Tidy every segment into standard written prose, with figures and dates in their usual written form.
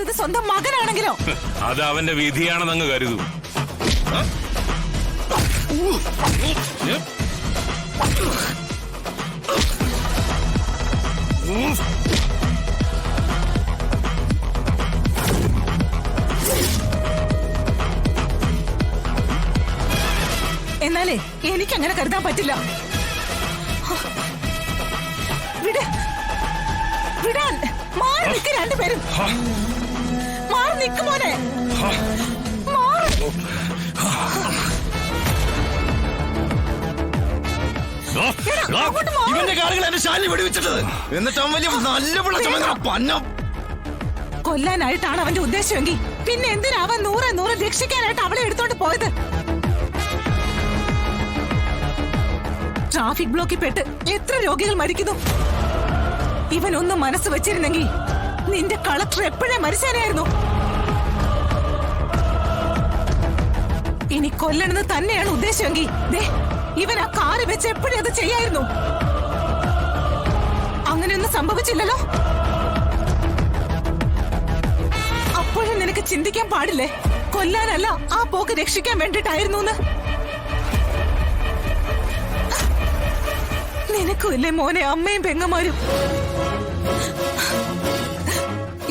ഞാനിത് സ്വന്തം മകനാണെങ്കിലോ? അത് അവന്റെ വിധിയാണെന്നങ്ങ് കരുതൂ. എന്നാലേ എനിക്കങ്ങനെ കരുതാൻ പറ്റില്ല. വിടാൻ മാറി നിൽക്ക് രണ്ടുപേരും. മാറി നിൽക്ക് മോനെ. ഇവന്റെ കാറുകൾ എന്റെ ശാലി വെടിവെച്ചിട്ടത്. എന്നിട്ട് അവൻ വലിയ നല്ല പിള്ള ചുമന്ന പന്നം കൊല്ലാനായിട്ടാണ് അവന്റെ ഉദ്ദേശമെങ്കിൽ പിന്നെ എന്തിനാ അവൻ 100 രക്ഷിക്കാനായിട്ട് അവളെ എടുത്തോണ്ട് പോയത്? ട്രാഫിക് ബ്ലോക്കിൽ പെട്ട് എത്ര രോഗികൾ മരിക്കുന്നു. ഇവനൊന്നും മനസ്സ് വെച്ചിരുന്നെങ്കിൽ നിന്റെ കളക്ടർ എപ്പോഴേ മരിച്ചാനായിരുന്നു. ഇനി കൊല്ലണമെന്ന് തന്നെയാണ് ഉദ്ദേശമെങ്കിൽ ഇവൻ ആ കാറ് വെച്ച് എപ്പോഴും അത് ചെയ്യായിരുന്നു. അങ്ങനെയൊന്നും സംഭവിച്ചില്ലല്ലോ. അപ്പോഴും നിനക്ക് ചിന്തിക്കാൻ പാടില്ലേ കൊല്ലാനല്ല ആ പോക്ക് രക്ഷിക്കാൻ വേണ്ടിട്ടായിരുന്നു എന്ന്? നിനക്കുമില്ലേ മോനെ അമ്മയും പെങ്ങന്മാരും?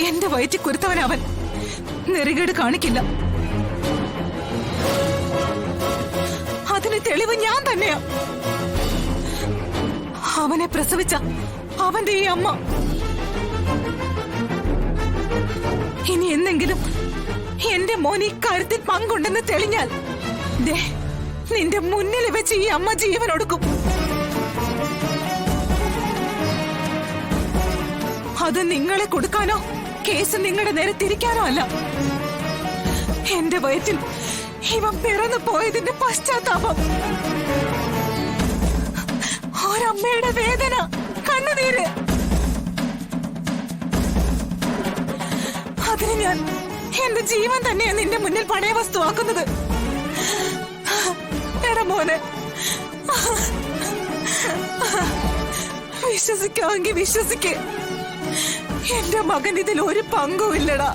എന്റെ വയറ്റിൽ കുരുത്തവനവൻ നെറികേട് കാണിക്കില്ല. അതിന് തെളിവ് ഞാൻ തന്നെയാ. അവനെ പ്രസവിച്ച അവന്റെ ഈ അമ്മ. ഇനി എന്നെങ്കിലും എന്റെ മോൻ ഈ കാര്യത്തിൽ പങ്കുണ്ടെന്ന് തെളിഞ്ഞാൽ നിന്റെ മുന്നിൽ വെച്ച് ഈ അമ്മ ജീവനൊടുക്കും. അത് നിങ്ങളെ കൊടുക്കാനോ കേസ് നിങ്ങളുടെ നേരെ തിരിക്കാനോ അല്ല. എന്റെ വയറ്റിൽ ഇവൻ പിറന്നു പോയതിന്റെ പശ്ചാത്താപം, ഒരമ്മയുടെ വേദന, കണ്ണുനീര്. അതിന് ഞാൻ എന്റെ ജീവൻ തന്നെയാണ് നിന്റെ മുന്നിൽ പണയ വസ്തുവാക്കുന്നത്. എടാ മോനെ, വിശ്വസിക്കാമെങ്കിൽ വിശ്വസിക്കേ, എന്റെ മകൻ ഇതിൽ ഒരു പങ്കുമില്ലടാ.